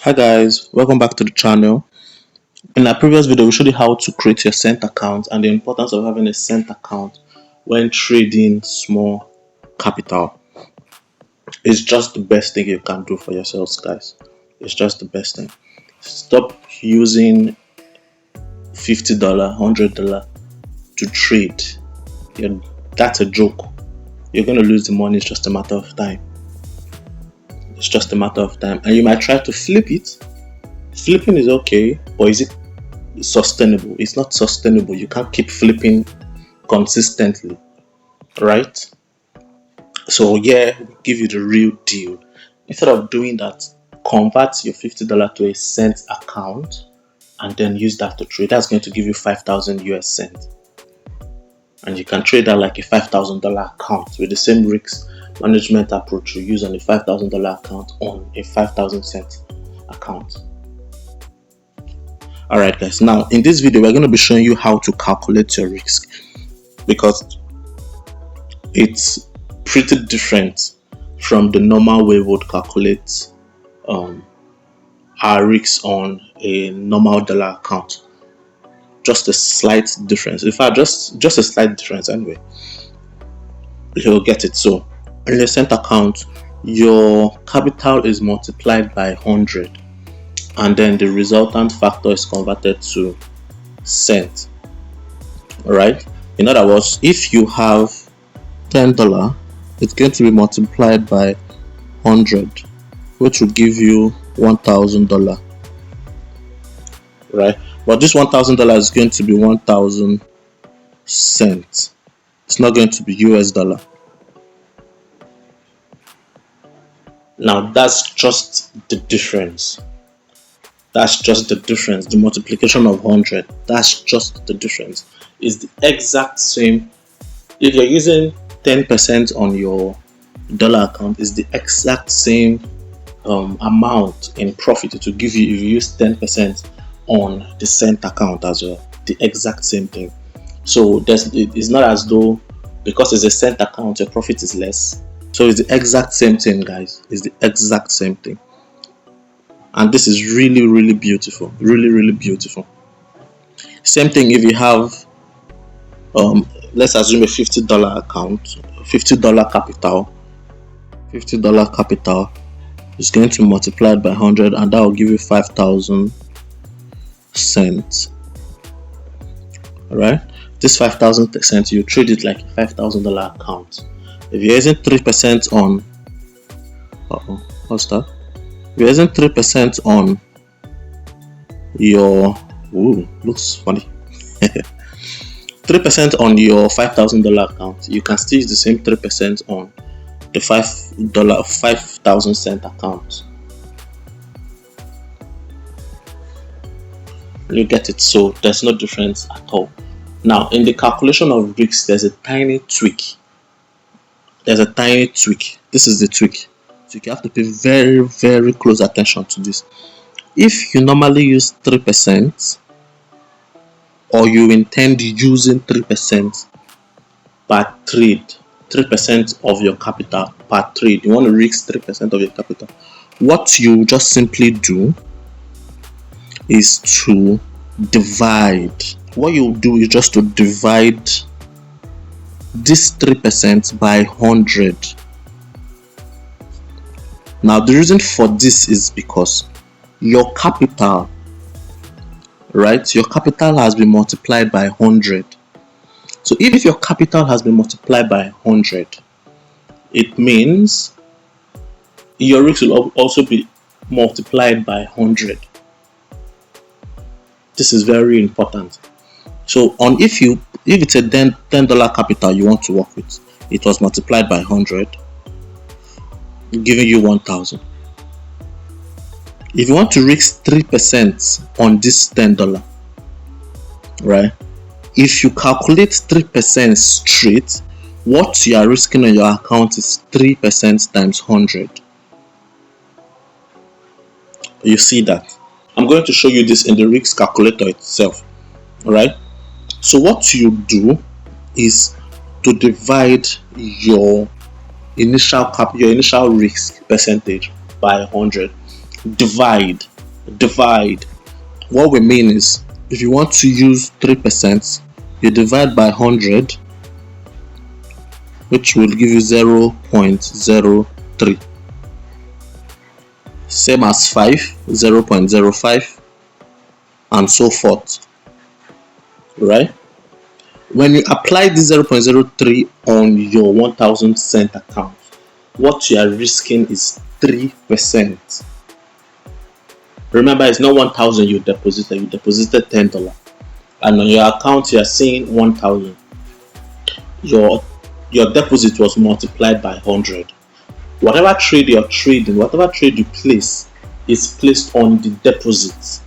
Hi guys, welcome back to the channel. In our previous video, we showed you how to create your cent account and the importance of having a cent account when trading small capital. It's just the best thing you can do for yourselves, guys. It's just the best thing. Stop using $50, $100 to trade. That's a joke. You're going to lose the money. It's just a matter of time. It's just a matter of time. And you might try to flip it. Flipping is okay, but is it sustainable? It's not sustainable. You can't keep flipping consistently, right? So yeah, we give you the real deal. Instead of doing that, convert your $50 to a cent account and then use that to trade. That's going to give you 5,000 US cents, and you can trade that like a $5,000 account with the same risk management approach you use on a $5,000 account on a 5,000 cent account. Alright guys, now in this video we're going to be showing you how to calculate your risk, because it's pretty different from the normal way we would calculate our risks on a normal dollar account. Just a slight difference. In fact, just a slight difference anyway. You'll get it. So in a cent account, your capital is multiplied by 100. And then the resultant factor is converted to cent. Alright? In other words, if you have $10, it's going to be multiplied by 100, which will give you $1,000. Right? But this $1,000 is going to be 1,000 cents. It's not going to be US dollar. Now that's just the difference. That's just the difference. The multiplication of 100. That's just the difference. It's the exact same. If you're using 10% on your dollar account, it's the exact same amount in profit it will give you if you use 10% on the cent account as well. The exact same thing. So it's not as though because it's a cent account your profit is less. So it's the exact same thing, guys. It's the exact same thing. And this is really beautiful. Really beautiful. Same thing if you have let's assume a $50 account, $50 capital. $50 capital is going to be multiplied by 100, and that will give you 5,000 cents. Alright, this 5,000 cents, you trade it like a $5,000 account. If you're using 3% on what's that? If you're using 3% on your looks funny 3% on your $5,000 account, you can still use the same 3% on the $5,000 cent account. You get it? So there's no difference at all. Now in the calculation of risks, there's a tiny tweak. This is the tweak. So you have to pay very close attention to this. If you normally use 3%, or you intend using 3% per trade, 3% of your capital per trade, you want to risk 3% of your capital, what you just simply do is to divide. What you do is just to divide this 3% by 100. Now the reason for this is because your capital, right? Your capital has been multiplied by 100. So if your capital has been multiplied by 100, it means your risk will also be multiplied by 100. This is very important. So if it's a $10 capital you want to work with, it was multiplied by 100, giving you 1,000. If you want to risk 3% on this $10, right? If you calculate 3% straight, what you are risking on your account is 3% times 100. You see that? I'm going to show you this in the risk calculator itself. Alright? So what you do is to divide your initial risk percentage by 100. Divide. divide. What we mean is, if you want to use 3%, you divide by 100, which will give you 0.03. Same as 5, 0.05, and so forth, right? When you apply this 0.03 on your 1000 cent account, what you are risking is 3%. Remember, it's not 1000 you deposited $10, and on your account you are seeing 1000. Your deposit was multiplied by 100. Whatever trade you're trading, whatever trade you place, is placed on the deposit,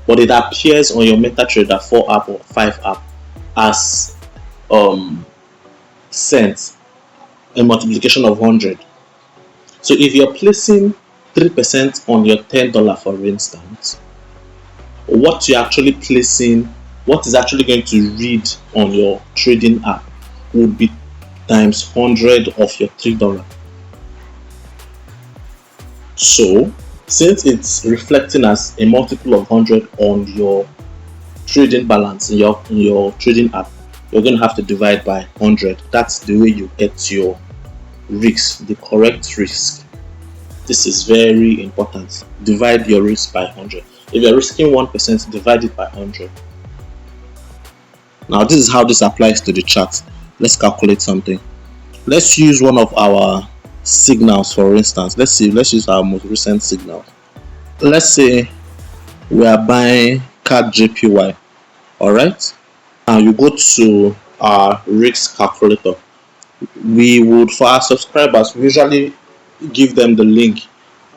but it appears on your MetaTrader 4 app or 5 app as cents, a multiplication of 100. So if you're placing 3% on your $10, for instance, what you're actually placing, what is actually going to read on your trading app would be times 100 of your $3. So since it's reflecting as a multiple of 100 on your trading balance in your trading app, you're going to have to divide by 100. That's the way you get your risk, the correct risk. This is very important. Divide your risk by 100. If you're risking 1%, divide it by 100. Now this is how this applies to the chart. Let's calculate something. Let's use one of our signals, for instance. Let's use our most recent signal. Let's say we are buying CAD JPY. Alright, now you go to our risk calculator. We would, for our subscribers, we usually give them the link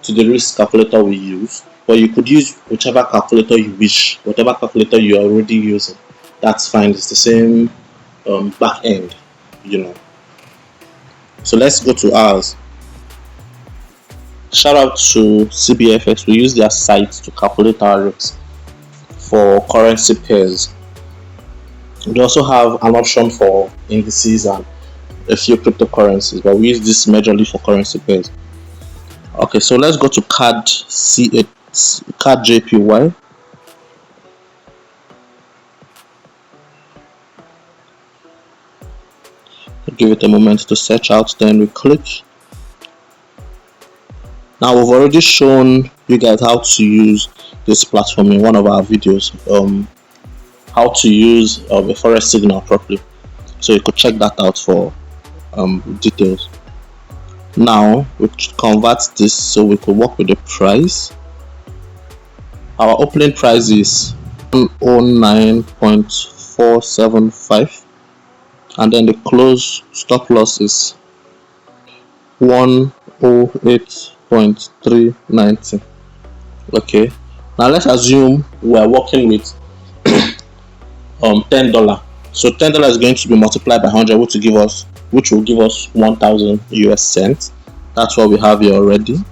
to the risk calculator we use, but you could use whichever calculator you wish, whatever calculator you are already using. That's fine, it's the same back end, So let's go to ours. Shout out to CBFX. We use their site to calculate our risks for currency pairs. We also have an option for indices and a few cryptocurrencies, but we use this majorly for currency pairs. Okay, so let's go to CAD JPY. Give it a moment to search out, then we click. Now we've already shown you guys how to use this platform in one of our videos, how to use a forex signal properly, so you could check that out for details. Now we convert this so we could work with the price. Our opening price is 109.475, and then the close stop loss is 108.390. Okay, now let's assume we are working with $10. So $10 is going to be multiplied by 100, which will give us 1000 US cents. That's what we have here already.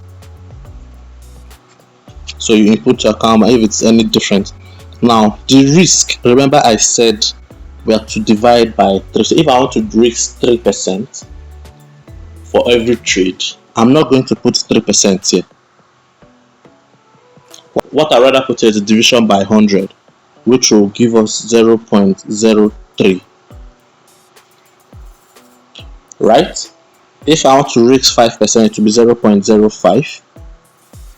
So you input your account if it's any different. Now the risk, remember I said we have to divide by 3. So if I want to risk 3% for every trade, I'm not going to put 3% here. What I rather put here is a division by 100, which will give us 0.03. Right? If I want to risk 5%, it will be 0.05.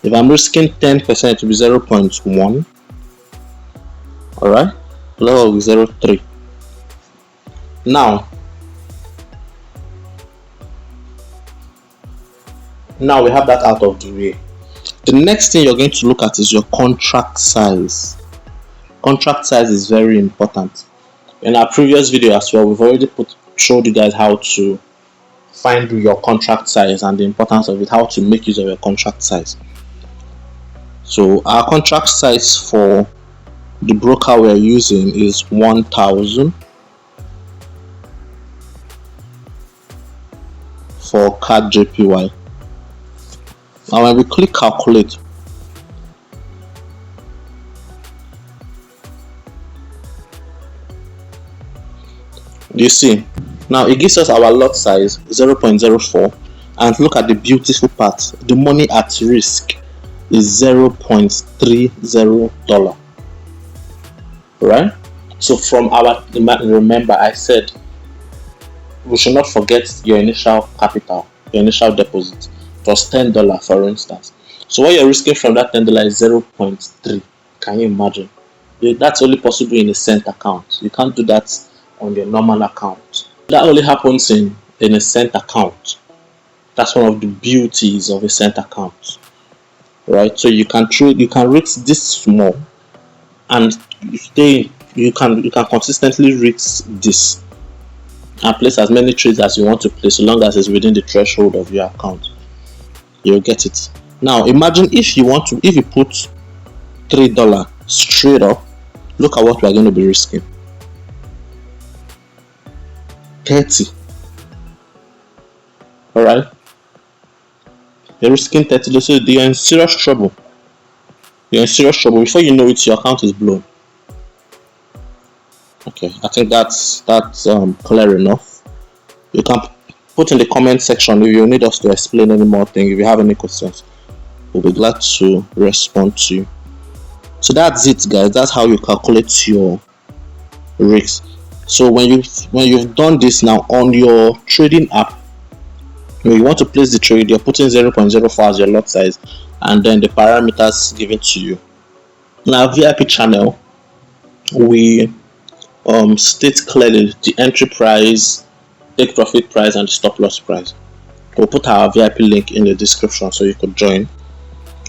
If I'm risking 10%, it will be 0.1. Alright? Level will be 0.3. Now we have that out of the way. The next thing you're going to look at is your contract size. Contract size is very important. In our previous video as well, we've already showed you guys how to find your contract size and the importance of it, how to make use of your contract size. So our contract size for the broker we're using is 1000 for CAD JPY. Now when we click calculate, you see now it gives us our lot size 0.04, and look at the beautiful part, the money at risk is $0.30, right? So from our, remember I said we should not forget your initial capital, your initial deposit. It was $10, for instance. So what you're risking from that $10 is 0.3. Can you imagine? That's only possible in a cent account. You can't do that on your normal account. That only happens in a cent account. That's one of the beauties of a cent account, right? So you can trade, you can risk this small, and you can consistently risk this and place as many trades as you want to place, so long as it's within the threshold of your account. You'll get it. Now imagine if you put $3 straight up. Look at what we are going to be risking. 30. All right, you're risking 30. So you're in serious trouble. You're in serious trouble. Before you know it, your account is blown. Okay, I think that's clear enough. You can put in the comment section if you need us to explain any more thing. If you have any questions, we'll be glad to respond to you. So that's it, guys. That's how you calculate your risk. So when you've done this now on your trading app, when you want to place the trade, you're putting 0.04 as your lot size, and then the parameters given to you. Now VIP channel, we state clearly the entry price, take profit price, and the stop loss price. We'll put our VIP link in the description so you could join.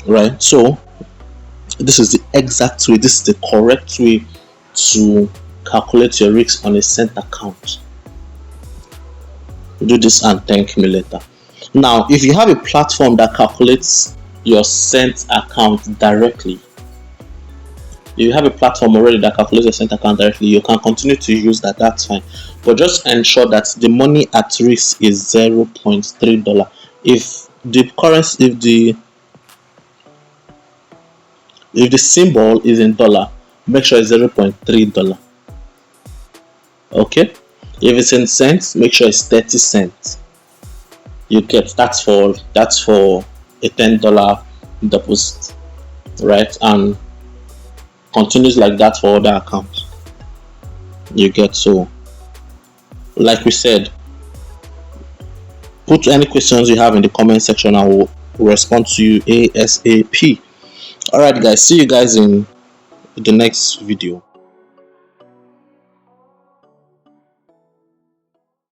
Right, so this is the exact way, this is the correct way to calculate your risk on a cent account. Do this and thank me later. Now if you have a platform that calculates your cent account directly, you have a platform already that calculates your cent account directly, you can continue to use that. That's fine, but just ensure that the money at risk is $0.3. If the currency, if the symbol is in dollar, make sure it's $0.3. Okay, if it's in cents, make sure it's 30 cents. You get that's for a $10 deposit, right? And continues like that for other accounts. You get, so like we said, put any questions you have in the comment section. I will respond to you ASAP. Alright guys, see you guys in the next video.